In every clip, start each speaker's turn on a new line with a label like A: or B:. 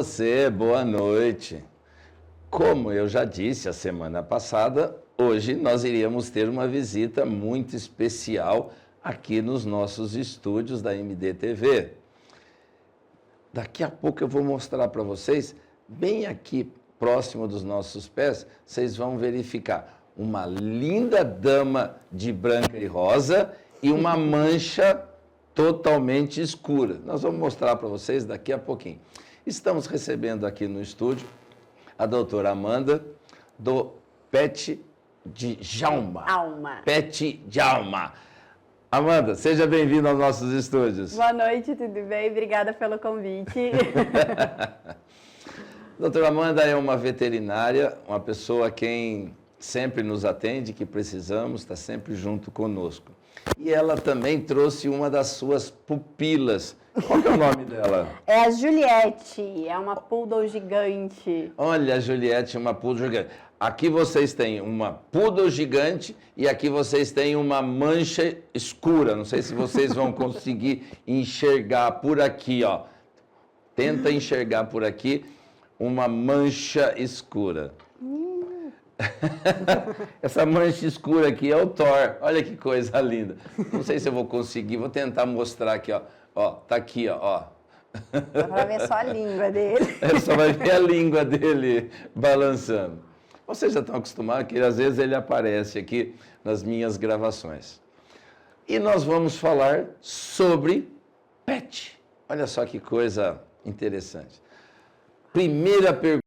A: você, boa noite. Como eu já disse a semana passada, hoje nós iríamos ter uma visita muito especial aqui nos nossos estúdios da MDTV. Daqui a pouco eu vou mostrar para vocês, bem aqui próximo dos nossos pés, vocês vão verificar uma linda dama de branca e rosa e uma mancha totalmente escura. Nós vamos mostrar para vocês daqui a pouquinho. Estamos recebendo aqui no estúdio a doutora Amanda, do Pet Djalma. Pet Djalma. Amanda, seja bem-vinda aos nossos estúdios.
B: Boa noite, tudo bem? Obrigada pelo convite.
A: Doutora Amanda é uma veterinária, uma pessoa a quem sempre nos atende, que precisamos, está sempre junto conosco. E ela também trouxe uma das suas pupilas. Qual que é o nome dela?
B: É a Juliette, é uma poodle gigante.
A: Olha, a Juliette, uma poodle gigante. Aqui vocês têm uma poodle gigante e aqui vocês têm uma mancha escura. Não sei se vocês vão conseguir enxergar por aqui, ó. Tenta enxergar por aqui uma mancha escura. Essa mancha escura aqui é o Thor. Olha que coisa linda. Não sei se eu vou conseguir, vou tentar mostrar aqui, ó. Ó, tá aqui, ó.
B: Dá pra ver só a língua dele.
A: Só vai ver a língua dele balançando. Vocês já estão acostumados que às vezes ele aparece aqui nas minhas gravações. E nós vamos falar sobre pet. Olha só que coisa interessante. Primeira pergunta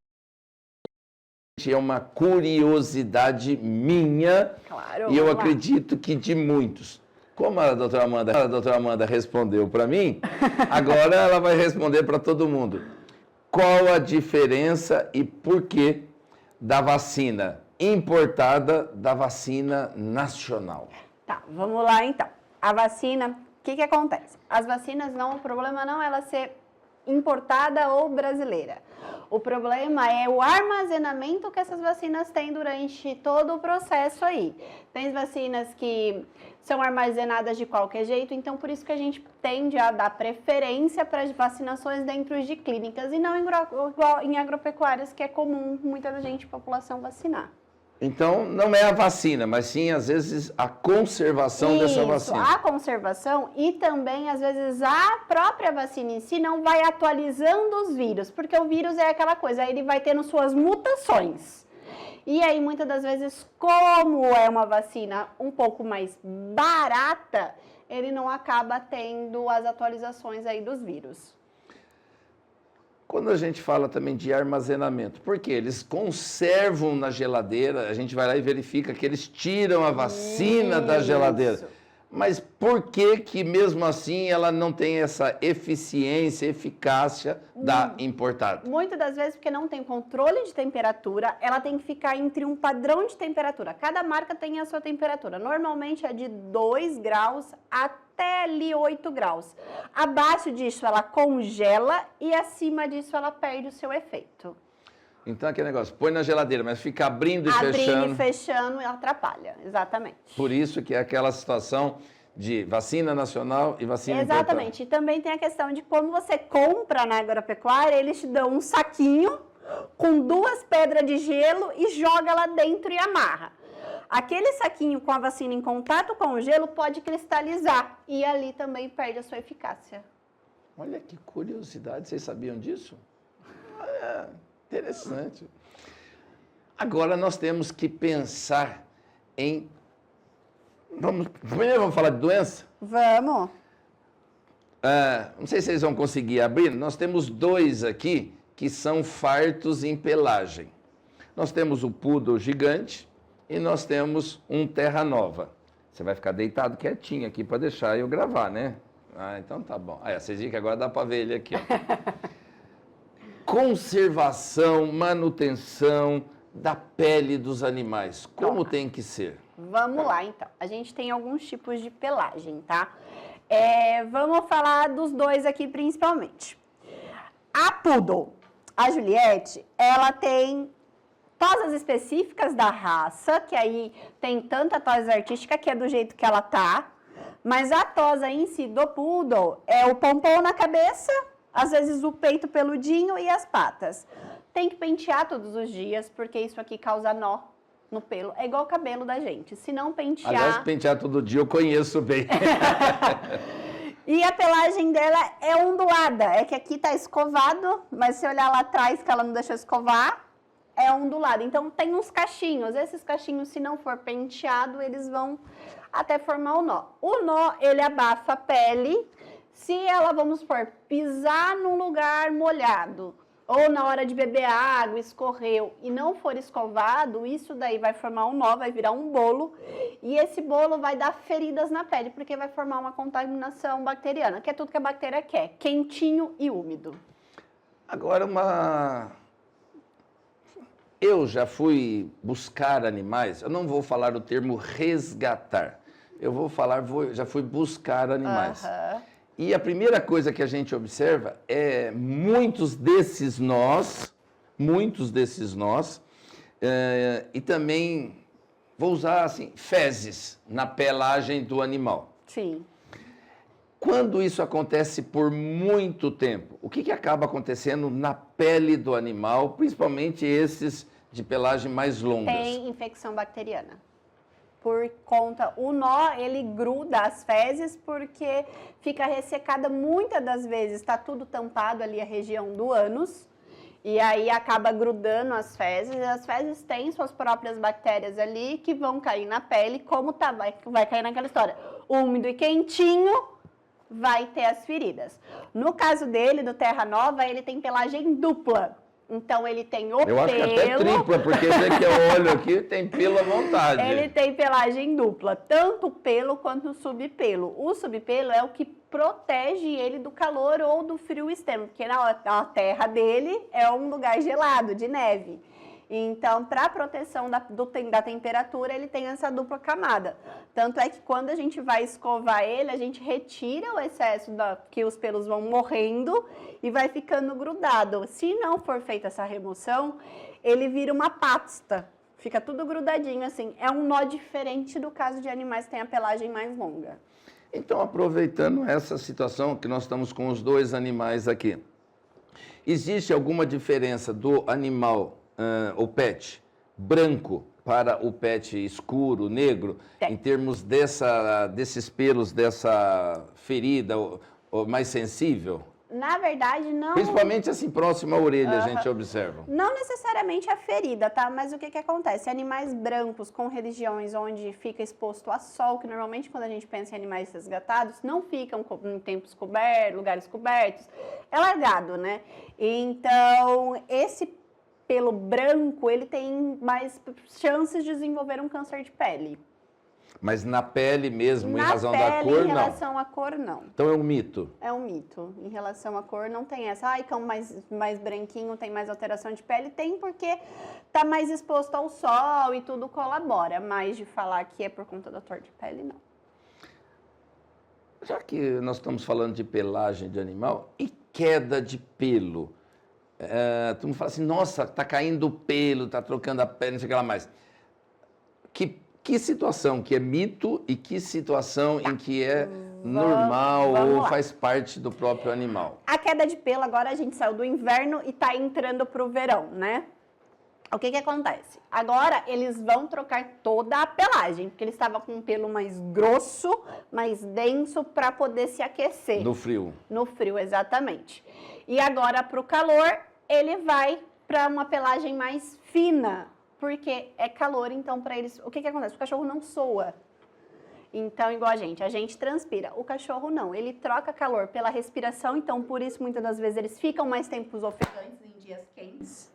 A: é uma curiosidade minha,
B: claro,
A: e eu acredito que de muitos. Como a doutora Amanda respondeu para mim, agora ela vai responder para todo mundo. Qual a diferença e por que da vacina importada da vacina nacional?
B: Tá, vamos lá então. A vacina, o que acontece? As vacinas não, o problema não é ela ser importada ou brasileira. O problema é o armazenamento que essas vacinas têm durante todo o processo aí. Tem vacinas que são armazenadas de qualquer jeito, então por isso que a gente tende a dar preferência para as vacinações dentro de clínicas e não em agropecuárias, que é comum muita gente, população, vacinar.
A: Então, não é a vacina, mas sim, às vezes, a conservação dessa vacina.
B: A conservação e também, às vezes, a própria vacina em si não vai atualizando os vírus, porque o vírus é aquela coisa, ele vai tendo suas mutações. E aí, muitas das vezes, como é uma vacina um pouco mais barata, ele não acaba tendo as atualizações aí dos vírus.
A: Quando a gente fala também de armazenamento, porque eles conservam na geladeira, a gente vai lá e verifica que eles tiram a vacina da geladeira. Mas por que mesmo assim ela não tem essa eficiência, eficácia da importada?
B: Muitas das vezes porque não tem controle de temperatura, ela tem que ficar entre um padrão de temperatura. Cada marca tem a sua temperatura. Normalmente é de 2 graus até ali 8 graus. Abaixo disso ela congela e acima disso ela perde o seu efeito.
A: Então aquele negócio, põe na geladeira, mas fica abrindo e
B: fechando.
A: fechando.
B: Abrindo e fechando atrapalha, exatamente.
A: Por isso que é aquela situação de vacina nacional e vacina importada.
B: Exatamente. E também tem a questão de quando você compra na agropecuária, eles te dão um saquinho com 2 pedras de gelo e joga lá dentro e amarra. Aquele saquinho com a vacina em contato com o gelo pode cristalizar e ali também perde a sua eficácia.
A: Olha que curiosidade, vocês sabiam disso? Interessante. Agora nós temos que pensar em... Primeiro vamos falar de doença?
B: Vamos.
A: Não sei se vocês vão conseguir abrir. Nós temos 2 aqui que são fartos em pelagem. Nós temos o poodle gigante e nós temos um terra nova. Você vai ficar deitado quietinho aqui para deixar eu gravar, né? Então tá bom. Vocês viram que agora dá para ver ele aqui, ó. Conservação, manutenção da pele dos animais. Como tem que ser?
B: Vamos lá, então. A gente tem alguns tipos de pelagem, tá? Vamos falar dos 2 aqui principalmente. A poodle, a Juliette, ela tem tosas específicas da raça, que aí tem tanto a tosa artística, que é do jeito que ela tá, mas a tosa em si do poodle é o pompom na cabeça Às vezes o peito peludinho e as patas. Tem que pentear todos os dias, porque isso aqui causa nó no pelo. É igual o cabelo da gente. Se não pentear...
A: Aliás, pentear todo dia eu conheço bem.
B: E a pelagem dela é ondulada. É que aqui tá escovado, mas se olhar lá atrás que ela não deixou escovar, é ondulado. Então tem uns cachinhos. Esses cachinhos, se não for penteado, eles vão até formar o nó. O nó, ele abafa a pele. Se ela, vamos supor, pisar num lugar molhado, ou na hora de beber água, escorreu e não for escovado, isso daí vai formar um nó, vai virar um bolo. E esse bolo vai dar feridas na pele, porque vai formar uma contaminação bacteriana, que é tudo que a bactéria quer, quentinho e úmido.
A: Agora, eu já fui buscar animais, eu não vou falar o termo resgatar, eu vou falar, já fui buscar animais. E a primeira coisa que a gente observa é muitos desses nós, e também, vou usar assim, fezes na pelagem do animal.
B: Sim.
A: Quando isso acontece por muito tempo, o que acaba acontecendo na pele do animal, principalmente esses de pelagem mais longas?
B: Tem infecção bacteriana. Por conta, o nó, ele gruda as fezes porque fica ressecada muitas das vezes, está tudo tampado ali a região do ânus, e aí acaba grudando as fezes, e as fezes têm suas próprias bactérias ali que vão cair na pele, como tá, vai cair naquela história, úmido e quentinho, vai ter as feridas. No caso dele, do Terra Nova, ele tem pelagem dupla. Então, ele tem o pelo...
A: Eu acho que até tripla, porque esse que eu olho aqui tem pelo à vontade.
B: Ele tem pelagem dupla, tanto o pelo quanto o subpelo. O subpelo é o que protege ele do calor ou do frio extremo, porque na terra dele é um lugar gelado, de neve. Então, para proteção da temperatura, ele tem essa dupla camada. Tanto é que quando a gente vai escovar ele, a gente retira o excesso que os pelos vão morrendo e vai ficando grudado. Se não for feita essa remoção, ele vira uma pasta. Fica tudo grudadinho assim. É um nó diferente do caso de animais que têm a pelagem mais longa.
A: Então, aproveitando essa situação que nós estamos com os dois animais aqui, existe alguma diferença do animal, o pet, branco para o pet escuro, negro, em termos desses pelos, dessa ferida mais sensível?
B: Na verdade, não...
A: Principalmente assim, próximo à orelha, a gente observa.
B: Não necessariamente a ferida, tá? Mas o que acontece? Animais brancos com regiões onde fica exposto a sol, que normalmente quando a gente pensa em animais resgatados, não ficam em tempos cobertos, lugares cobertos, é largado, né? Então, esse pelo branco, ele tem mais chances de desenvolver um câncer de pele.
A: Mas na pele mesmo, em razão da cor, não?
B: Em relação à cor, não.
A: Então é um mito?
B: É um mito. Em relação à cor, não tem essa. Ai, cão mais branquinho tem mais alteração de pele. Tem porque tá mais exposto ao sol e tudo colabora. Mas de falar que é por conta da cor de pele, não.
A: Já que nós estamos falando de pelagem de animal, e queda de pelo? Tu me fala assim, nossa, tá caindo o pelo, tá trocando a pele, não sei o que lá mais. Que situação que é mito e que situação em que é normal ou faz parte do próprio animal?
B: A queda de pelo, agora a gente saiu do inverno e está entrando para o verão, né? O que acontece? Agora eles vão trocar toda a pelagem, porque eles estavam com um pelo mais grosso, mais denso, para poder se aquecer.
A: No frio.
B: No frio, exatamente. E agora para o calor, ele vai para uma pelagem mais fina, porque é calor, então para eles... O que acontece? O cachorro não soa. Então, igual a gente transpira. O cachorro não, ele troca calor pela respiração, então por isso muitas das vezes eles ficam mais tempos ofegantes em dias quentes.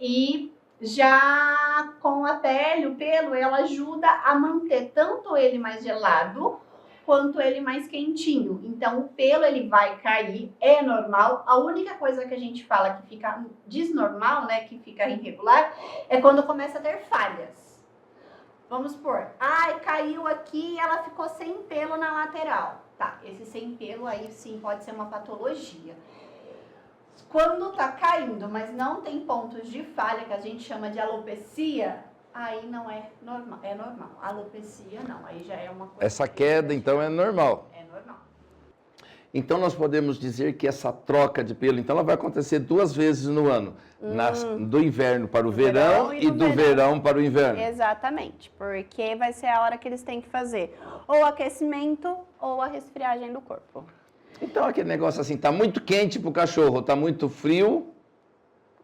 B: E já com a pele, o pelo, ela ajuda a manter tanto ele mais gelado, quanto ele mais quentinho. Então, o pelo, ele vai cair, é normal. A única coisa que a gente fala que fica desnormal, né, que fica irregular, é quando começa a ter falhas. Vamos supor, caiu aqui e ela ficou sem pelo na lateral. Tá, esse sem pelo aí sim pode ser uma patologia. Quando tá caindo, mas não tem pontos de falha, que a gente chama de alopecia, aí não é normal, é normal. Alopecia não, aí já é uma coisa...
A: Essa queda, então, é normal?
B: É normal.
A: Então, nós podemos dizer que essa troca de pelo, então, ela vai acontecer 2 vezes no ano. Do inverno para o verão e do verão para o inverno.
B: Exatamente, porque vai ser a hora que eles têm que fazer ou aquecimento ou a resfriagem do corpo.
A: Então, aquele negócio assim, tá muito quente para o cachorro, tá muito frio...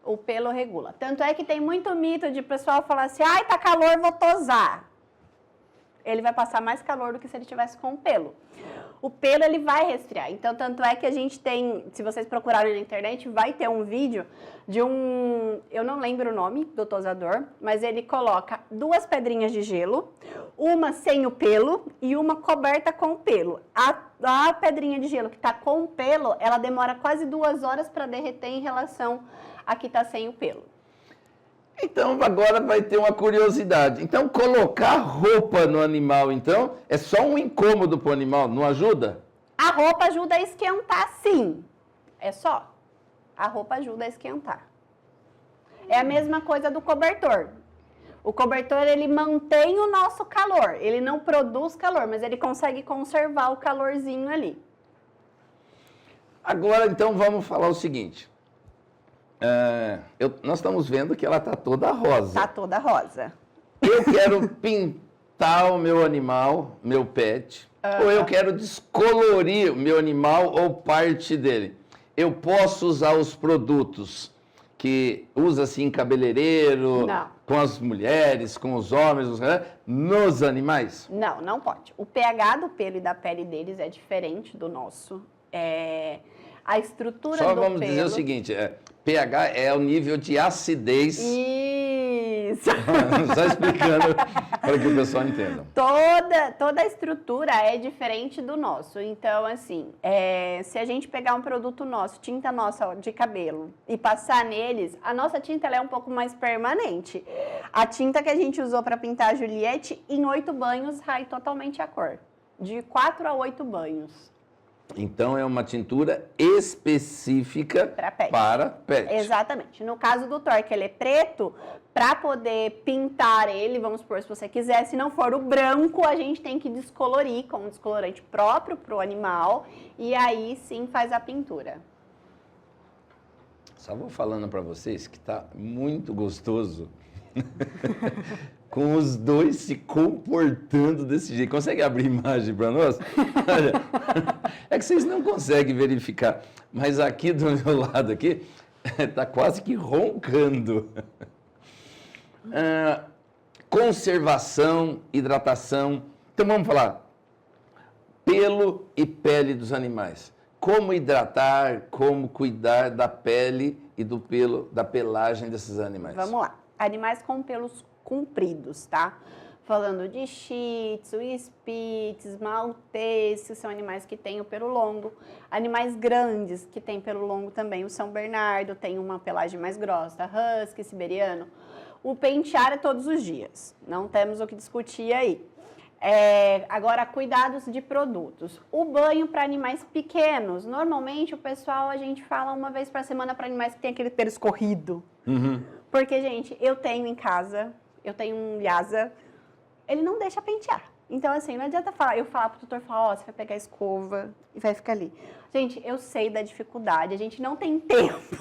B: O pelo regula. Tanto é que tem muito mito de pessoal falar assim, ai, tá calor, vou tosar. Ele vai passar mais calor do que se ele tivesse com o pelo. O pelo, ele vai resfriar. Então, tanto é que a gente tem, se vocês procurarem na internet, vai ter um vídeo de eu não lembro o nome do tosador, mas ele coloca 2 pedrinhas de gelo, uma sem o pelo e uma coberta com o pelo. A pedrinha de gelo que está com o pelo, ela demora quase 2 horas para derreter em relação a que está sem o pelo.
A: Então, agora vai ter uma curiosidade. Então, colocar roupa no animal, então, é só um incômodo para o animal, não ajuda?
B: A roupa ajuda a esquentar, sim. É só. A roupa ajuda a esquentar. É a mesma coisa do cobertor. O cobertor, ele mantém o nosso calor. Ele não produz calor, mas ele consegue conservar o calorzinho ali.
A: Agora, então, vamos falar o seguinte. Nós estamos vendo que ela está toda rosa.
B: Está toda rosa.
A: Eu quero pintar o meu animal, meu pet, ou eu quero descolorir o meu animal ou parte dele. Eu posso usar os produtos que usa-se em cabeleireiro, com as mulheres, com os homens, nos animais?
B: Não, não pode. O pH do pelo e da pele deles é diferente do nosso. A estrutura do pelo...
A: Só vamos dizer o seguinte, pH é o nível de acidez.
B: Isso!
A: Só explicando para que o pessoal entenda.
B: Toda a estrutura é diferente do nosso. Então, assim, se a gente pegar um produto nosso, tinta nossa de cabelo, e passar neles, a nossa tinta ela é um pouco mais permanente. A tinta que a gente usou para pintar a Juliette, em 8 banhos, rai totalmente a cor. De 4 a 8 banhos.
A: Então, é uma tintura específica para pet.
B: Exatamente. No caso do Thor, que ele é preto, para poder pintar ele, vamos supor, se você quiser, se não for o branco, a gente tem que descolorir com um descolorante próprio para o animal e aí sim faz a pintura.
A: Só vou falando para vocês que está muito gostoso com os dois se comportando desse jeito. Consegue abrir imagem para nós? Olha, é que vocês não conseguem verificar, mas aqui do meu lado aqui está quase que roncando. Conservação, hidratação. Então vamos falar pelo e pele dos animais. Como hidratar, como cuidar da pele e do pelo, da pelagem desses animais.
B: Vamos lá. Animais com pelos compridos, tá? Falando de Shih Tzu, Spitz, Maltese, que são animais que têm o pelo longo. Animais grandes que têm pelo longo também. O São Bernardo tem uma pelagem mais grossa, Husky, Siberiano. O pentear é todos os dias. Não temos o que discutir aí. Agora, cuidados de produtos. O banho para animais pequenos. Normalmente, o pessoal, a gente fala uma vez por semana para animais que tem aquele pelo escorrido.
A: Uhum.
B: Porque, gente, eu tenho em casa, eu tenho um Lhasa, ele não deixa pentear. Então, assim, não adianta eu falar pro tutor, falar, você vai pegar a escova e vai ficar ali. Gente, eu sei da dificuldade, a gente não tem tempo.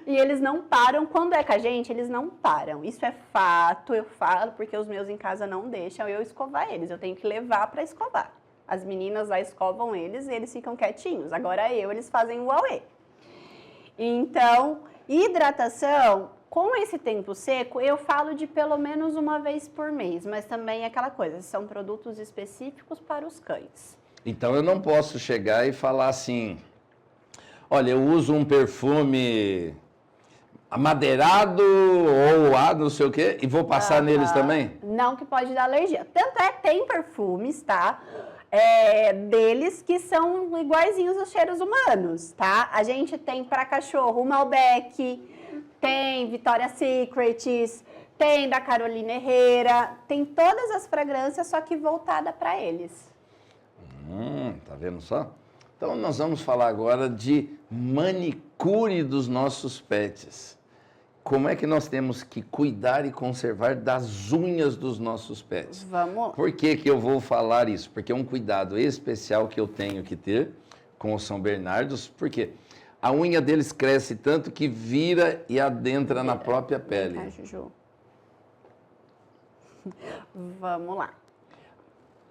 B: E eles não param, quando é com a gente, eles não param. Isso é fato, eu falo, porque os meus em casa não deixam eu escovar eles, eu tenho que levar para escovar. As meninas lá escovam eles e eles ficam quietinhos. Agora eles fazem o auê. Então, hidratação, com esse tempo seco, eu falo de pelo menos uma vez por mês, mas também é aquela coisa, são produtos específicos para os cães.
A: Então, eu não posso chegar e falar assim, olha, eu uso um perfume amadeirado ou não sei o quê, e vou passar neles também?
B: Não, que pode dar alergia. Tanto tem perfumes, tá? Deles que são iguaizinhos aos cheiros humanos, tá? A gente tem para cachorro o Malbec, tem Victoria's Secret, tem da Carolina Herrera, tem todas as fragrâncias, só que voltada para eles.
A: Tá vendo só? Então, nós vamos falar agora de manicure dos nossos pets. Como é que nós temos que cuidar e conservar das unhas dos nossos pets?
B: Vamos lá.
A: Por que que eu vou falar isso? Porque é um cuidado especial que eu tenho que ter com os São Bernardos, porque a unha deles cresce tanto que vira e adentra na própria pele.
B: Vem cá, Juju. Vamos lá.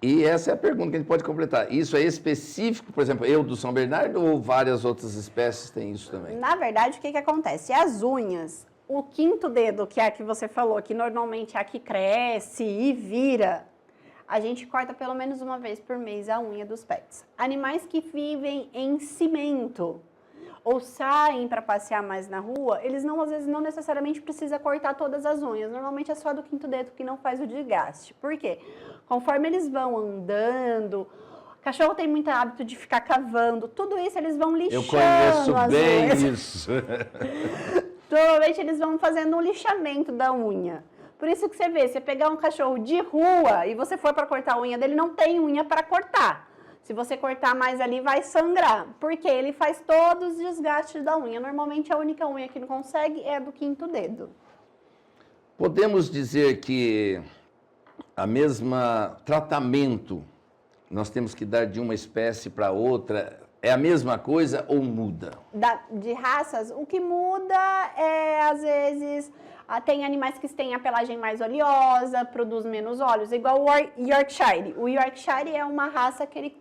A: E essa é a pergunta que a gente pode completar. Isso é específico, por exemplo, eu do São Bernardo ou várias outras espécies têm isso também?
B: Na verdade, o que acontece? As unhas, o quinto dedo, que é a que você falou, que normalmente é a que cresce e vira, a gente corta pelo menos uma vez por mês a unha dos pets. Animais que vivem em cimento ou saem para passear mais na rua, eles não, às vezes, não necessariamente precisam cortar todas as unhas. Normalmente é só do quinto dedo que não faz o desgaste. Por quê? Conforme eles vão andando, o cachorro tem muito hábito de ficar cavando, tudo isso eles vão lixando.
A: Eu conheço bem
B: unhas.
A: isso.
B: Normalmente eles vão fazendo um lixamento da unha. Por isso que você vê, você pegar um cachorro de rua e você for para cortar a unha dele, não tem unha para cortar. Se você cortar mais ali, vai sangrar, porque ele faz todos os desgastes da unha. Normalmente a única unha que não consegue é a do quinto dedo.
A: Podemos dizer que a mesma tratamento nós temos que dar de uma espécie para outra, é a mesma coisa ou muda?
B: De raças, o que muda é, às vezes, tem animais que têm a pelagem mais oleosa, produz menos óleos, igual o Yorkshire. O Yorkshire é uma raça que ele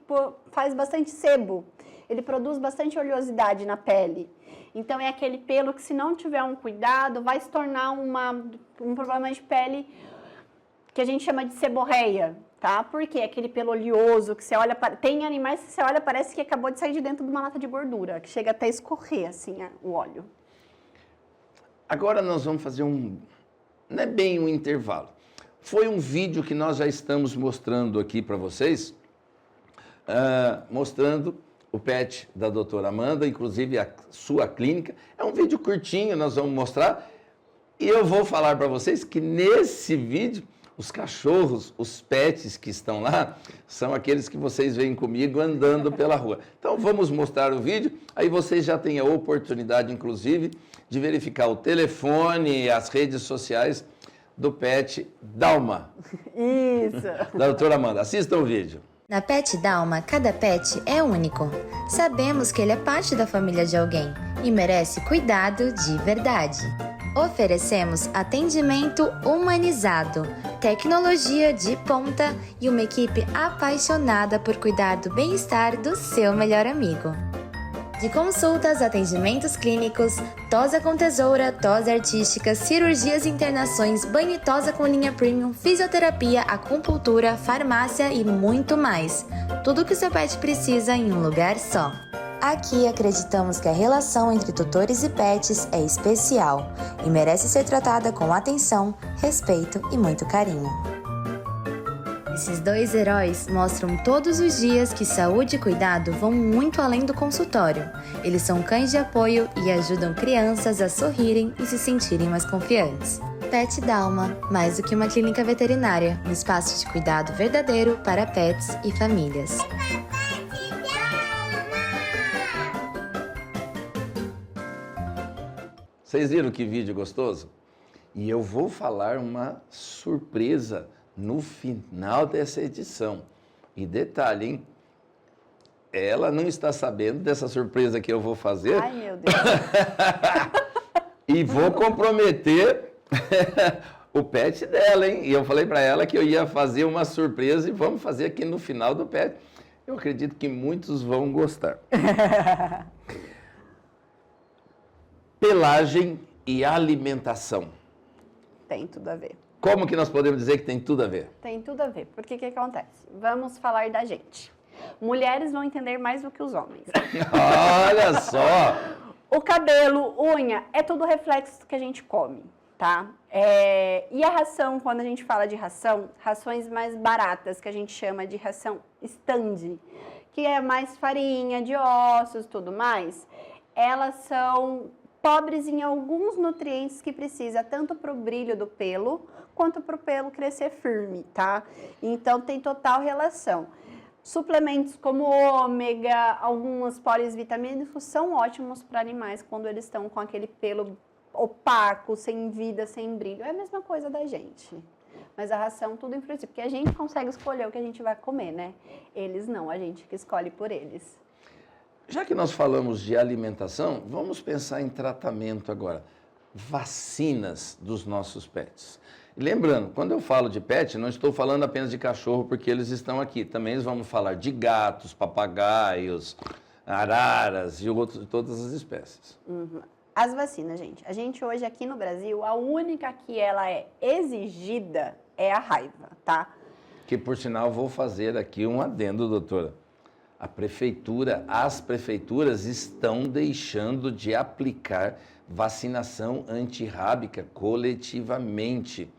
B: faz bastante sebo, ele produz bastante oleosidade na pele. Então, é aquele pelo que, se não tiver um cuidado, vai se tornar um problema de pele que a gente chama de seborreia, tá? Porque é aquele pelo oleoso que você olha... Tem animais que você olha, parece que acabou de sair de dentro de uma lata de gordura, que chega até a escorrer, assim, o óleo.
A: Agora nós vamos fazer não é bem um intervalo. Foi um vídeo que nós já estamos mostrando aqui para vocês, mostrando o pet da doutora Amanda, inclusive a sua clínica. É um vídeo curtinho, nós vamos mostrar. E eu vou falar para vocês que nesse vídeo, os cachorros, os pets que estão lá, são aqueles que vocês veem comigo andando pela rua. Então vamos mostrar o vídeo, aí vocês já têm a oportunidade, inclusive, de verificar o telefone e as redes sociais do pet Dalma.
B: Isso!
A: Da doutora Amanda. Assistam o vídeo.
C: Na Pet Dalma, cada pet é único. Sabemos que ele é parte da família de alguém e merece cuidado de verdade. Oferecemos atendimento humanizado, tecnologia de ponta e uma equipe apaixonada por cuidar do bem-estar do seu melhor amigo. De consultas, atendimentos clínicos, tosa com tesoura, tosa artística, cirurgias e internações, banho e tosa com linha premium, fisioterapia, acupuntura, farmácia e muito mais. Tudo o que seu pet precisa em um lugar só. Aqui acreditamos que a relação entre tutores e pets é especial e merece ser tratada com atenção, respeito e muito carinho. Esses dois heróis mostram todos os dias que saúde e cuidado vão muito além do consultório. Eles são cães de apoio e ajudam crianças a sorrirem e se sentirem mais confiantes. Pet Dalma, mais do que uma clínica veterinária, um espaço de cuidado verdadeiro para pets e famílias.
A: Vocês viram que vídeo gostoso? E eu vou falar uma surpresa no final dessa edição. E detalhe, hein? Ela não está sabendo dessa surpresa que eu vou fazer.
B: Ai, meu Deus.
A: E vou comprometer o pet dela, hein? E eu falei para ela que eu ia fazer uma surpresa e vamos fazer aqui no final do pet. Eu acredito que muitos vão gostar. Pelagem e alimentação.
B: Tem tudo a ver.
A: Como que nós podemos dizer que tem tudo a ver?
B: Tem tudo a ver. Porque o que acontece? Vamos falar da gente. Mulheres vão entender mais do que os homens.
A: Olha só!
B: O cabelo, unha, é tudo reflexo do que a gente come, tá? E a ração, quando a gente fala de ração, rações mais baratas, que a gente chama de ração stand, que é mais farinha, de ossos, tudo mais, elas são pobres em alguns nutrientes que precisa, tanto para o brilho do pelo, quanto para o pelo crescer firme, tá? Então, tem total relação. Suplementos como ômega, alguns polivitamínicos são ótimos para animais quando eles estão com aquele pelo opaco, sem vida, sem brilho. É a mesma coisa da gente. Mas a ração tudo influencia, porque a gente consegue escolher o que a gente vai comer, né? Eles não, a gente que escolhe por eles.
A: Já que nós falamos de alimentação, vamos pensar em tratamento agora. Vacinas dos nossos pets. E lembrando, quando eu falo de pet, não estou falando apenas de cachorro, porque eles estão aqui. Também vamos falar de gatos, papagaios, araras e todas as espécies.
B: Uhum. As vacinas, gente. A gente hoje aqui no Brasil, a única que ela é exigida é a raiva, tá?
A: Que, por sinal, vou fazer aqui um adendo, doutora. As prefeituras estão deixando de aplicar vacinação antirrábica coletivamente.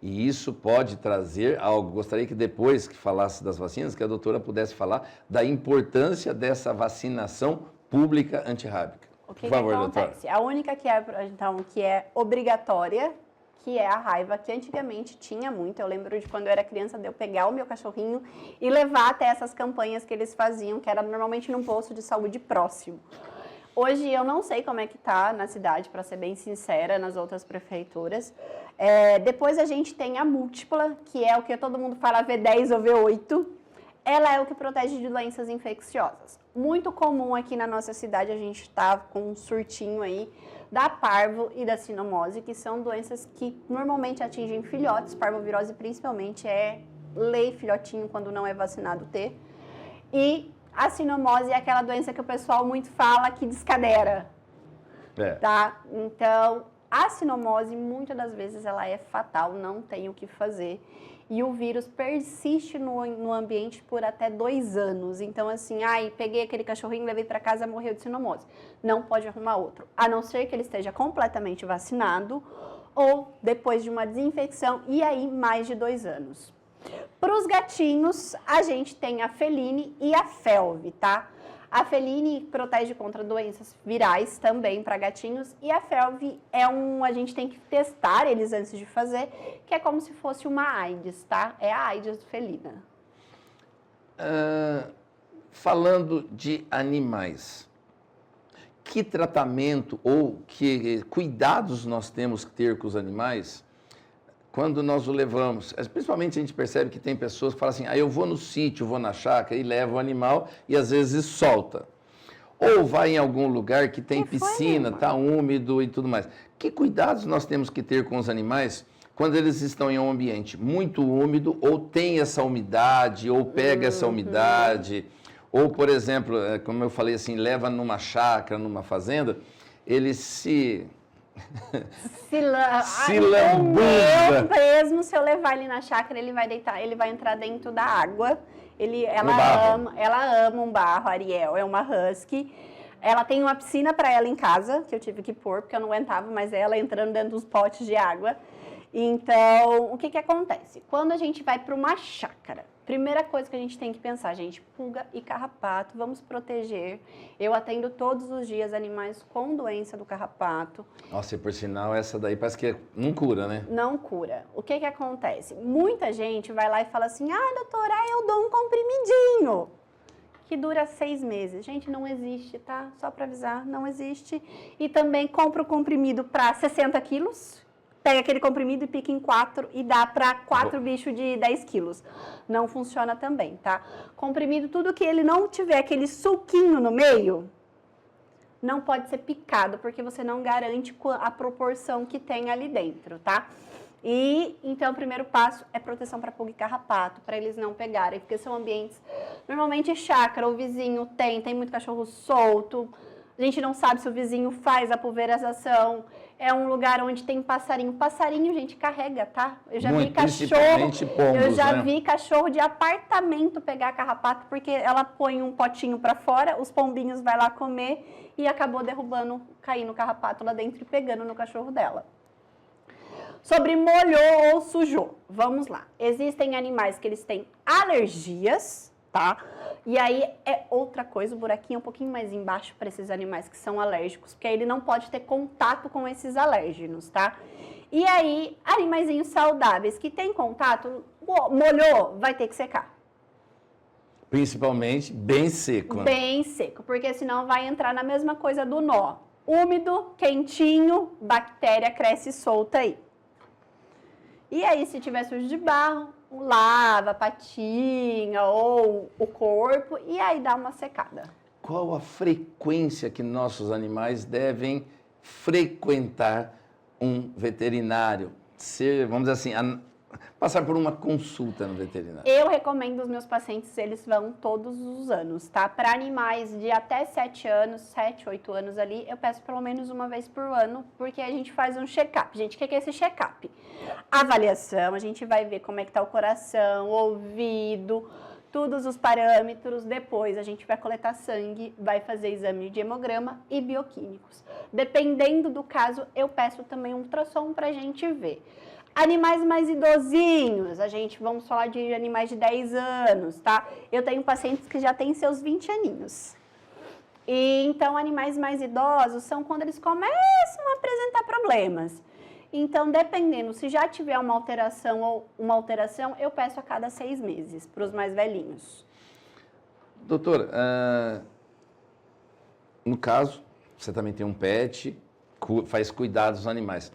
A: E isso pode trazer algo. Gostaria que depois que falasse das vacinas, que a doutora pudesse falar da importância dessa vacinação pública antirrábica.
B: O
A: Por favor,
B: acontece?
A: doutora.
B: A única que é obrigatória, que é a raiva, que antigamente tinha muito. Eu lembro de quando eu era criança, de eu pegar o meu cachorrinho e levar até essas campanhas que eles faziam, que era normalmente num posto de saúde próximo. Hoje eu não sei como é que tá na cidade, para ser bem sincera, nas outras prefeituras. Depois a gente tem a múltipla, que é o que todo mundo fala V10 ou V8. Ela é o que protege de doenças infecciosas. Muito comum aqui na nossa cidade, a gente tá com um surtinho aí da parvo e da sinomose, que são doenças que normalmente atingem filhotes. Parvovirose principalmente é lei filhotinho quando não é vacinado ter. E a sinomose é aquela doença que o pessoal muito fala que descadera, tá? Então, a sinomose, muitas das vezes, ela é fatal, não tem o que fazer. E o vírus persiste no ambiente por até 2 anos. Então, assim, peguei aquele cachorrinho, levei para casa, morreu de sinomose. Não pode arrumar outro, a não ser que ele esteja completamente vacinado ou depois de uma desinfecção, e aí mais de 2 anos. Para os gatinhos, a gente tem a Feline e a Felv, tá? A Feline protege contra doenças virais também para gatinhos, e a Felv a gente tem que testar eles antes de fazer, que é como se fosse uma AIDS, tá? É a AIDS felina.
A: Falando de animais, que tratamento ou que cuidados nós temos que ter com os animais quando nós o levamos? Principalmente a gente percebe que tem pessoas que falam assim, eu vou no sítio, vou na chácara e levo o animal e às vezes solta. Ou vai em algum lugar que tem piscina, está úmido e tudo mais. Que cuidados nós temos que ter com os animais quando eles estão em um ambiente muito úmido, ou tem essa umidade, ou pega essa umidade, ou, por exemplo, como eu falei assim, leva numa chácara, numa fazenda, ele se lambuza.
B: Mesmo se eu levar ele na chácara, ele vai deitar, ele vai entrar dentro da água. Ela ama um barro, a Ariel é uma husky. Ela tem uma piscina para ela em casa, que eu tive que pôr, porque eu não aguentava mais ela entrando dentro dos potes de água. Então, o que acontece? Quando a gente vai para uma chácara, primeira coisa que a gente tem que pensar, gente, pulga e carrapato, vamos proteger. Eu atendo todos os dias animais com doença do carrapato.
A: Nossa, e por sinal, essa daí parece que não cura, né?
B: Não cura. O que acontece? Muita gente vai lá e fala assim, doutora, eu dou um comprimidinho, que dura 6 meses. Gente, não existe, tá? Só para avisar, não existe. E também compra o comprimido para 60 quilos, pega aquele comprimido e pica em 4 e dá para 4 bichos de 10 quilos. Não funciona também, tá? Comprimido, tudo que ele não tiver aquele suquinho no meio, não pode ser picado, porque você não garante a proporção que tem ali dentro, tá? E, então, o primeiro passo é proteção para pulga e carrapato, para eles não pegarem, porque são ambientes, normalmente chácara, o vizinho tem muito cachorro solto, a gente não sabe se o vizinho faz a pulverização, é um lugar onde tem passarinho. Passarinho, gente, carrega, tá? Eu já vi cachorro, vi cachorro de apartamento pegar carrapato, porque ela põe um potinho para fora, os pombinhos vai lá comer e acabou caindo o carrapato lá dentro e pegando no cachorro dela. Sobre molhou ou sujou, vamos lá. Existem animais que eles têm alergias, tá? E aí é outra coisa, o buraquinho é um pouquinho mais embaixo para esses animais que são alérgicos, porque aí ele não pode ter contato com esses alérgenos, tá? E aí, animaizinhos saudáveis que têm contato, molhou, vai ter que secar.
A: Principalmente bem seco.
B: Bem seco, porque senão vai entrar na mesma coisa do nó. Úmido, quentinho, bactéria cresce solta aí. E aí, se tiver sujo de barro, lava a patinha ou o corpo e aí dá uma secada.
A: qual a frequência que nossos animais devem frequentar um veterinário? Vamos dizer assim, passar por uma consulta no veterinário.
B: Eu recomendo os meus pacientes, eles vão todos os anos, tá? Para animais de até 7 anos, 7, 8 anos ali, eu peço pelo menos uma vez por ano, porque a gente faz um check-up. Gente, o que é esse check-up? Avaliação, a gente vai ver como é que tá o coração, o ouvido, todos os parâmetros. Depois a gente vai coletar sangue, vai fazer exame de hemograma e bioquímicos. Dependendo do caso, eu peço também um ultrassom pra gente ver. Animais mais idosinhos, vamos falar de animais de 10 anos, tá? Eu tenho pacientes que já têm seus 20 aninhos. E então, animais mais idosos são quando eles começam a apresentar problemas. Então, dependendo, se já tiver uma alteração, eu peço a cada 6 meses para os mais velhinhos.
A: Doutora, no caso, você também tem um pet, faz cuidados dos animais.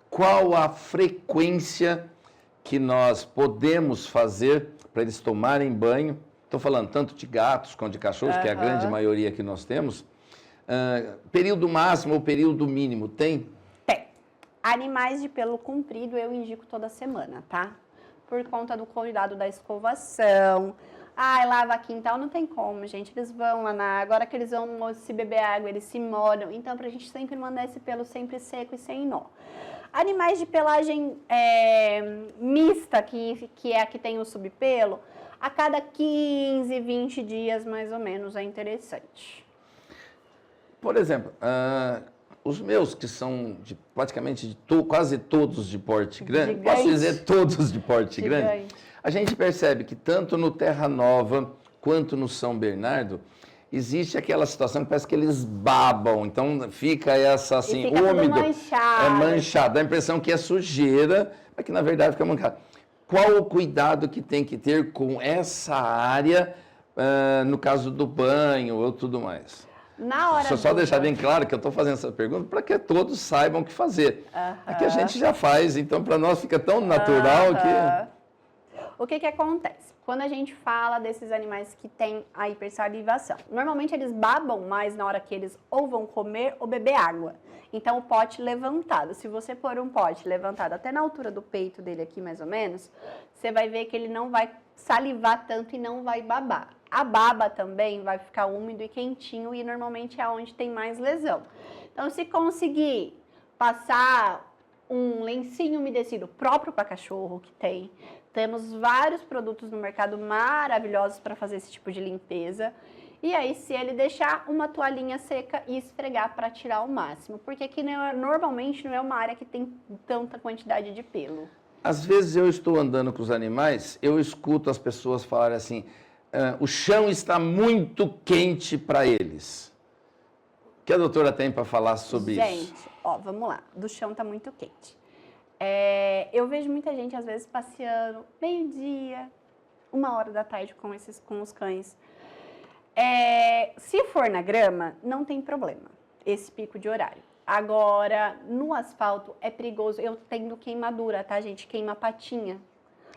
A: Qual a frequência que nós podemos fazer para eles tomarem banho? Estou falando tanto de gatos quanto de cachorros, que é a grande maioria que nós temos. Período máximo ou período mínimo, tem?
B: Tem. Animais de pelo comprido eu indico toda semana, tá? Por conta do cuidado da escovação. Lava quintal, não tem como, gente. Eles vão lá na água. Agora que eles vão se beber água, eles se molham. Então, pra gente sempre mandar esse pelo sempre seco e sem nó. Animais de pelagem mista, que é a que tem o subpelo, a cada 15, 20 dias, mais ou menos, é interessante.
A: Por exemplo, os meus, que são praticamente quase todos de porte grande,
B: Gigante.
A: posso dizer todos de porte grande, a gente percebe que tanto no Terra Nova quanto no São Bernardo, existe aquela situação que parece que eles babam, então fica essa assim,
B: fica
A: úmido,
B: manchado.
A: É manchado, dá a impressão que é sujeira, mas que na verdade fica mancado. Qual o cuidado que tem que ter com essa área, no caso do banho ou tudo mais?
B: Na hora
A: Só deixar bem claro que eu estou fazendo essa pergunta para que todos saibam o que fazer. Aqui a gente já faz, então para nós fica tão natural que...
B: O que acontece? Quando a gente fala desses animais que têm a hipersalivação, normalmente eles babam mais na hora que eles ou vão comer ou beber água. Então, o pote levantado, se você pôr um pote levantado até na altura do peito dele aqui, mais ou menos, você vai ver que ele não vai salivar tanto e não vai babar. A baba também vai ficar úmido e quentinho e normalmente é onde tem mais lesão. Então, se conseguir passar um lencinho umedecido próprio para cachorro, que temos vários produtos no mercado maravilhosos para fazer esse tipo de limpeza. E aí, se ele deixar uma toalhinha seca e esfregar para tirar o máximo. Porque aqui normalmente não é uma área que tem tanta quantidade de pelo.
A: Às vezes eu estou andando com os animais, eu escuto as pessoas falarem assim, o chão está muito quente para eles. O que a doutora tem para falar sobre isso?
B: Gente, vamos lá. Do chão está muito quente. Eu vejo muita gente, às vezes, passeando meio-dia, 1h da tarde com os cães. Se for na grama, não tem problema, esse pico de horário. Agora, no asfalto, é perigoso. Eu tendo queimadura, tá, gente? Queima a patinha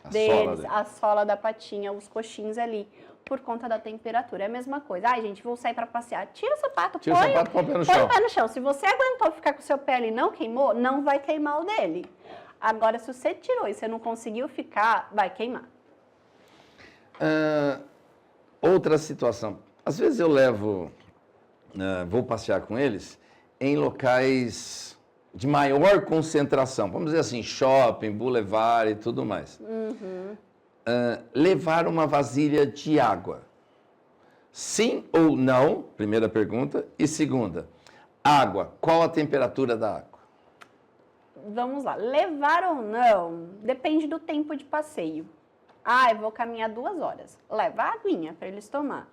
B: deles, a sola da patinha, os coxins ali, por conta da temperatura. É a mesma coisa. Gente, vou sair para passear. Tira o sapato, põe o pé no chão. Se você aguentou ficar com o seu pé ali e não queimou, não vai queimar o dele. Agora, se você tirou e você não conseguiu ficar, vai queimar.
A: Outra situação. Às vezes eu vou passear com eles em locais de maior concentração. Vamos dizer assim, shopping, boulevard e tudo mais. Levar uma vasilha de água. Sim ou não? Primeira pergunta. E segunda, água. Qual a temperatura da água?
B: Vamos lá. Levar ou não, depende do tempo de passeio. Eu vou caminhar 2 horas. Leva a aguinha para eles tomar.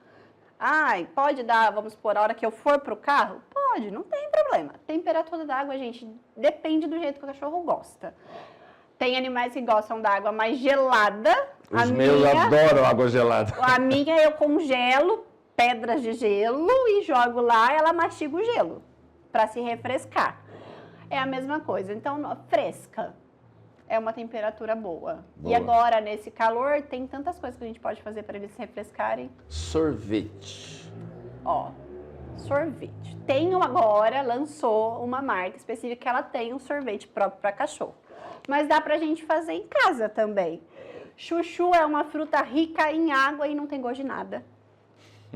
B: Pode dar, vamos supor, a hora que eu for pro carro? Pode, não tem problema. Temperatura da água, gente, depende do jeito que o cachorro gosta. Tem animais que gostam da água mais gelada.
A: Os meus adoram água gelada.
B: A minha eu congelo pedras de gelo e jogo lá, ela mastiga o gelo para se refrescar. É a mesma coisa. Então, fresca é uma temperatura boa. E agora, nesse calor, tem tantas coisas que a gente pode fazer para eles se refrescarem.
A: Sorvete.
B: sorvete. Lançou uma marca específica que ela tem um sorvete próprio para cachorro. Mas dá pra gente fazer em casa também. Chuchu é uma fruta rica em água e não tem gosto de nada.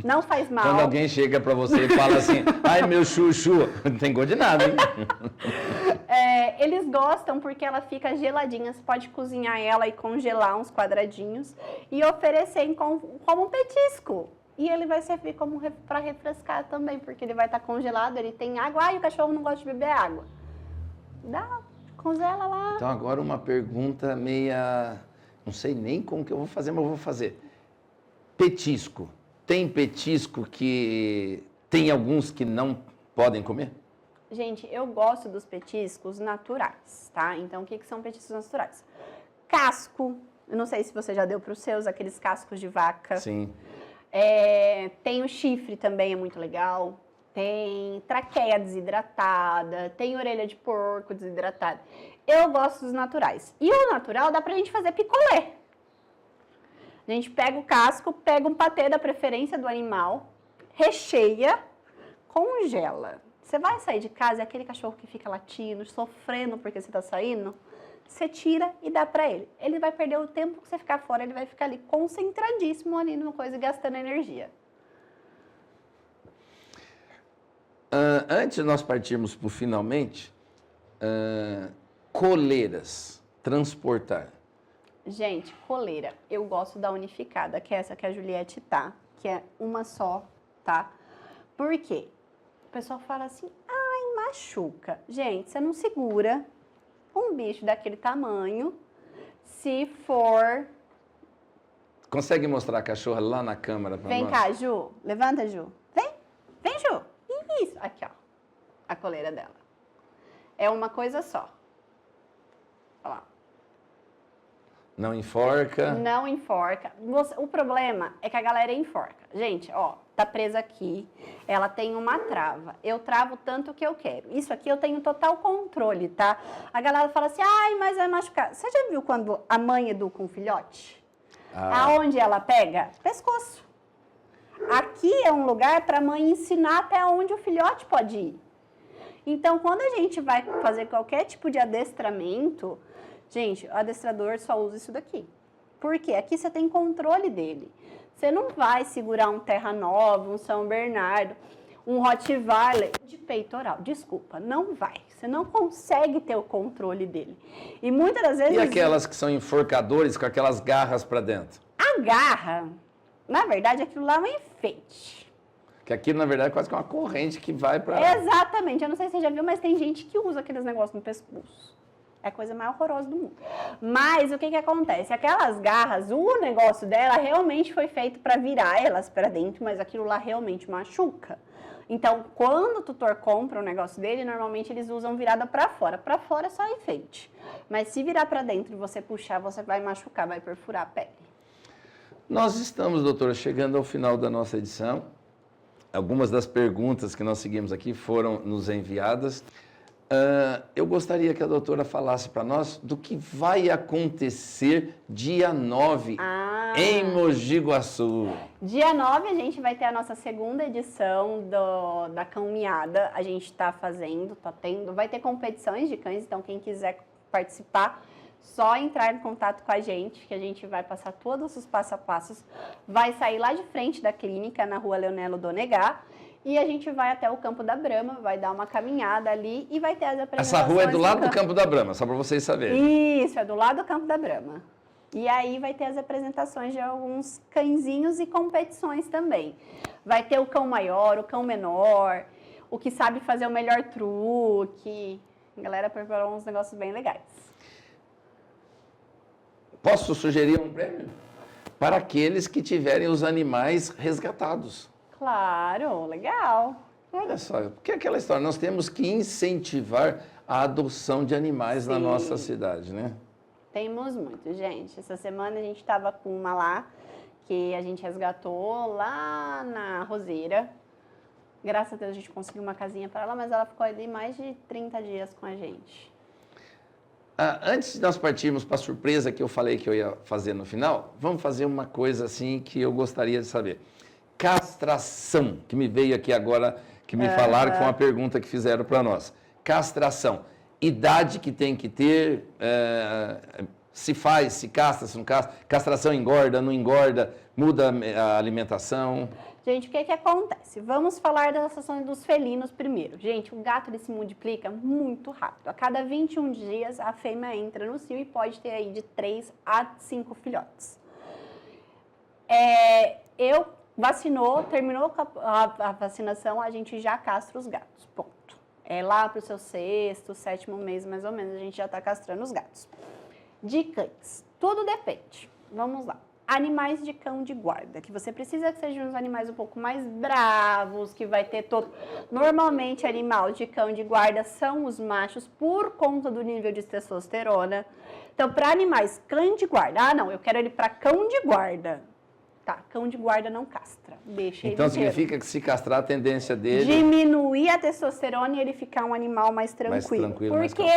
B: Não faz mal.
A: Quando alguém chega para você e fala assim, ai meu chuchu, não tem gosto de nada, hein?
B: Eles gostam porque ela fica geladinha. Você pode cozinhar ela e congelar uns quadradinhos e oferecer como um petisco. E ele vai servir como para refrescar também, porque ele vai estar congelado, ele tem água. E o cachorro não gosta de beber água. Congela lá.
A: Então agora uma pergunta meia... Não sei nem como que eu vou fazer, mas eu vou fazer. Petisco. Tem petisco que tem alguns que não podem comer?
B: Gente, eu gosto dos petiscos naturais, tá? Então, o que são petiscos naturais? Casco. Eu não sei se você já deu para os seus, aqueles cascos de vaca.
A: Sim.
B: Tem o chifre também, é muito legal. Tem traqueia desidratada, tem orelha de porco desidratada. Eu gosto dos naturais. E o natural dá pra gente fazer picolé. A gente pega o casco, pega um patê da preferência do animal, recheia, congela. Você vai sair de casa, é aquele cachorro que fica latindo, sofrendo porque você tá saindo, você tira e dá pra ele. Ele vai perder o tempo que você ficar fora, ele vai ficar ali concentradíssimo ali numa coisa e gastando energia.
A: Antes de nós partirmos para o finalmente, coleiras, transportar.
B: Gente, coleira, eu gosto da unificada, que é essa que a Juliette tá, que é uma só, tá? Por quê? O pessoal fala assim, ai, machuca. Gente, você não segura um bicho daquele tamanho se for...
A: Consegue mostrar a cachorra lá na câmera para nós?
B: Vem cá, Ju. Levanta, Ju. Vem, Ju. Isso. Aqui, ó. A coleira dela. É uma coisa só. Olha lá.
A: Não enforca?
B: Não enforca. O problema é que a galera enforca. Gente, ó, tá presa aqui. Ela tem uma trava. Eu travo tanto que eu quero. Isso aqui eu tenho total controle, tá? A galera fala assim, ai, mas vai machucar. Você já viu quando a mãe educa um filhote? Aonde ela pega? Pescoço. Aqui é um lugar para a mãe ensinar até onde o filhote pode ir. Então, quando a gente vai fazer qualquer tipo de adestramento, gente, o adestrador só usa isso daqui. Por quê? Aqui você tem controle dele. Você não vai segurar um Terra Nova, um São Bernardo, um Rottweiler de peitoral. Desculpa, não vai. Você não consegue ter o controle dele. E muitas das vezes...
A: E aquelas que são enforcadores com aquelas garras para dentro?
B: A garra, na verdade, aquilo lá é um enfeite.
A: Que aquilo, na verdade, é quase que uma corrente que vai para...
B: Exatamente. Eu não sei se você já viu, mas tem gente que usa aqueles negócios no pescoço. É a coisa mais horrorosa do mundo. Mas o que acontece? Aquelas garras, o negócio dela realmente foi feito para virar elas para dentro, mas aquilo lá realmente machuca. Então, quando o tutor compra o negócio dele, normalmente eles usam virada para fora. Para fora é só enfeite. Mas se virar para dentro e você puxar, você vai machucar, vai perfurar a pele.
A: Nós estamos, doutora, chegando ao final da nossa edição. Algumas das perguntas que nós seguimos aqui foram nos enviadas. Eu gostaria que a doutora falasse para nós do que vai acontecer dia 9 em Mogi Guaçu.
B: Dia 9 a gente vai ter a nossa segunda edição da Cão Miada. A gente está fazendo, vai ter competições de cães, então quem quiser participar, só entrar em contato com a gente, que a gente vai passar todos os passo a passos. Vai sair lá de frente da clínica, na rua Leonelo Donegá. E a gente vai até o Campo da Brama, vai dar uma caminhada ali e vai ter as apresentações.
A: Essa rua é do lado do Campo da Brama, só para vocês saberem.
B: Isso, é do lado do Campo da Brama. E aí vai ter as apresentações de alguns cãezinhos e competições também. Vai ter o cão maior, o cão menor, o que sabe fazer o melhor truque. A galera preparou uns negócios bem legais.
A: Posso sugerir um prêmio? Para aqueles que tiverem os animais resgatados.
B: Claro, legal.
A: Olha só, porque é aquela história, nós temos que incentivar a adoção de animais na nossa cidade, né?
B: Temos muito, gente. Essa semana a gente estava com uma lá, que a gente resgatou lá na Roseira. Graças a Deus a gente conseguiu uma casinha para ela, mas ela ficou ali mais de 30 dias com a gente.
A: Antes de nós partirmos para a surpresa que eu falei que eu ia fazer no final, vamos fazer uma coisa assim que eu gostaria de saber. castração, que me veio aqui agora, que me falaram, que foi uma pergunta que fizeram para nós. Castração, idade que tem que ter, se faz, se castra, se não castra, castração engorda, não engorda, muda a alimentação.
B: Gente, o que acontece? Vamos falar da castração dos felinos primeiro. Gente, o gato ele se multiplica muito rápido. A cada 21 dias, a fêmea entra no cio e pode ter aí de 3 a 5 filhotes. Terminou a vacinação, a gente já castra os gatos, ponto. Lá para o seu 6º, 7º mês, mais ou menos, a gente já está castrando os gatos. De cães, tudo depende. Vamos lá. Animais de cão de guarda, que você precisa que sejam uns animais um pouco mais bravos, que vai ter todo... Normalmente, animal de cão de guarda são os machos por conta do nível de testosterona. Então, para animais cão de guarda, não, eu quero ele para cão de guarda. Tá, cão de guarda não castra, deixa ele
A: Então,
B: inteiro.
A: significa que se castrar, a tendência dele...
B: Diminuir a testosterona e ele ficar um animal mais tranquilo. Porque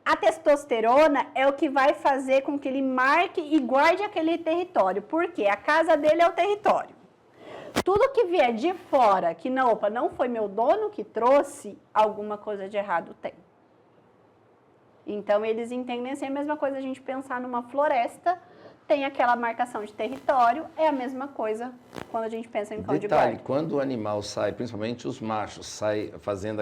B: a testosterona é o que vai fazer com que ele marque e guarde aquele território. Por quê? A casa dele é o território. Tudo que vier de fora, que não foi meu dono que trouxe, alguma coisa de errado tem. Então, eles entendem assim, a mesma coisa a gente pensar numa floresta, tem aquela marcação de território, é a mesma coisa quando a gente pensa em cão de guarda.
A: Quando o animal sai, principalmente os machos, sai fazendo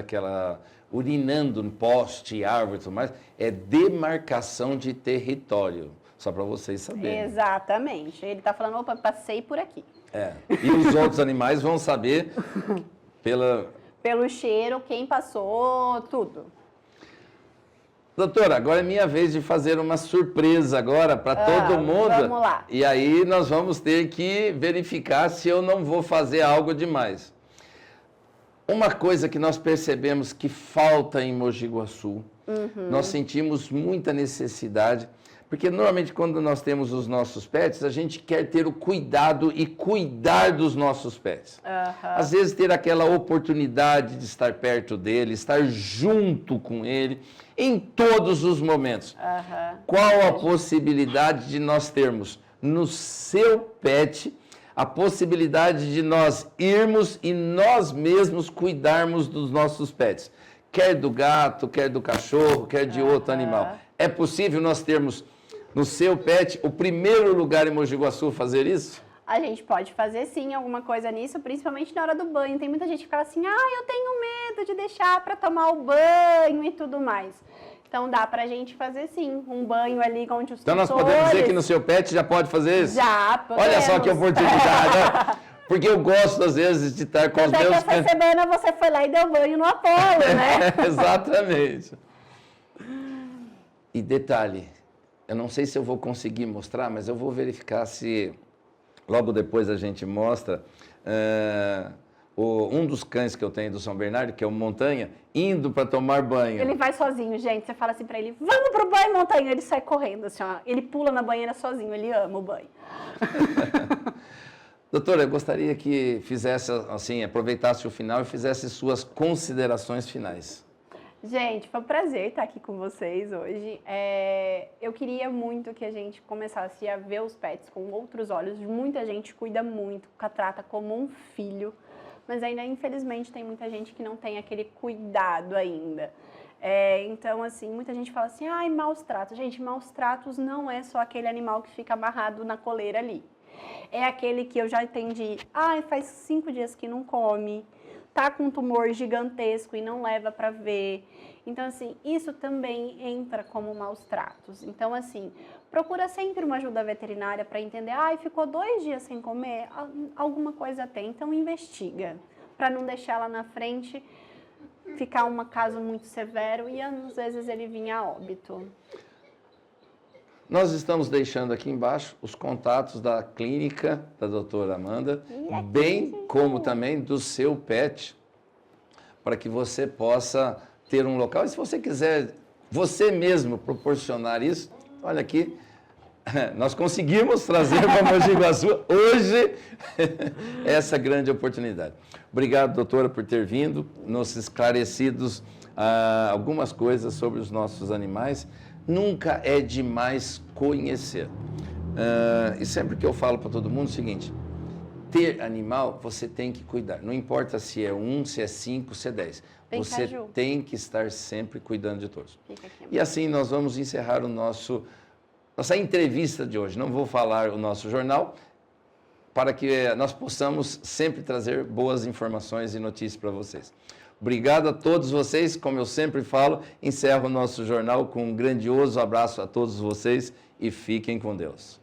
A: urinando no poste, árvore e tudo mais, é demarcação de território, só para vocês saberem.
B: Exatamente. Ele está falando, passei por aqui.
A: E os outros animais vão saber
B: pelo cheiro, quem passou, tudo.
A: Doutora, agora é minha vez de fazer uma surpresa agora para todo mundo.
B: Vamos lá.
A: E aí nós vamos ter que verificar se eu não vou fazer algo demais. Uma coisa que nós percebemos que falta em Mogi Guaçu, nós sentimos muita necessidade, porque normalmente quando nós temos os nossos pets, a gente quer ter o cuidado e cuidar dos nossos pets. Às vezes ter aquela oportunidade de estar perto dele, estar junto com ele, em todos os momentos. Qual a possibilidade de nós termos no seu pet a possibilidade de nós irmos e nós mesmos cuidarmos dos nossos pets? Quer do gato, quer do cachorro, quer de outro animal. É possível nós termos no seu pet o primeiro lugar em Mogi Guaçu fazer isso?
B: A gente pode fazer sim alguma coisa nisso, principalmente na hora do banho. Tem muita gente que fala assim, eu tenho medo de deixar para tomar o banho e tudo mais. Então dá pra gente fazer sim, um banho ali onde os
A: Então nós podemos dizer que no seu pet já pode fazer isso?
B: Já, podemos.
A: Olha só que oportunidade, né? Porque eu gosto às vezes de estar com os meus
B: pets. Essa semana você foi lá e deu banho no Apolo, né?
A: Exatamente. E detalhe, eu não sei se eu vou conseguir mostrar, mas eu vou verificar se logo depois a gente mostra um dos cães que eu tenho do São Bernardo, que é o Montanha, indo para tomar banho.
B: Ele vai sozinho, gente. Você fala assim para ele, vamos pro banho, Montanha. Ele sai correndo, assim, ó. Ele pula na banheira sozinho, ele ama o banho.
A: Doutora, eu gostaria que fizesse, assim, aproveitasse o final e fizesse suas considerações finais.
B: Gente, foi um prazer estar aqui com vocês hoje. Eu queria muito que a gente começasse a ver os pets com outros olhos. Muita gente cuida muito, trata como um filho, mas ainda, infelizmente, tem muita gente que não tem aquele cuidado ainda. Então, assim, muita gente fala assim, maus tratos. Gente, maus tratos não é só aquele animal que fica amarrado na coleira ali. É aquele que eu já atendi, faz 5 dias que não come, tá com um tumor gigantesco e não leva para ver. Então, assim, isso também entra como maus tratos. Então, assim, procura sempre uma ajuda veterinária para entender, ficou 2 dias sem comer, alguma coisa tem. Então, investiga, para não deixar lá na frente ficar um caso muito severo e, às vezes, ele vinha a óbito.
A: Nós estamos deixando aqui embaixo os contatos da clínica da doutora Amanda, bem como também do seu pet, para que você possa ter um local. E se você quiser, você mesmo proporcionar isso, olha aqui, nós conseguimos trazer para Mogi Guaçu hoje essa grande oportunidade. Obrigado, doutora, por ter vindo, nos esclarecidos algumas coisas sobre os nossos animais. Nunca é demais conhecer. E sempre que eu falo para todo mundo é o seguinte, ter animal, você tem que cuidar. Não importa se é 1, se é 5, se é 10. Você tem que estar sempre cuidando de todos. E assim nós vamos encerrar nossa entrevista de hoje. Não vou falar o nosso jornal, para que nós possamos sempre trazer boas informações e notícias para vocês. Obrigado a todos vocês. Como eu sempre falo, encerro o nosso jornal com um grandioso abraço a todos vocês e fiquem com Deus.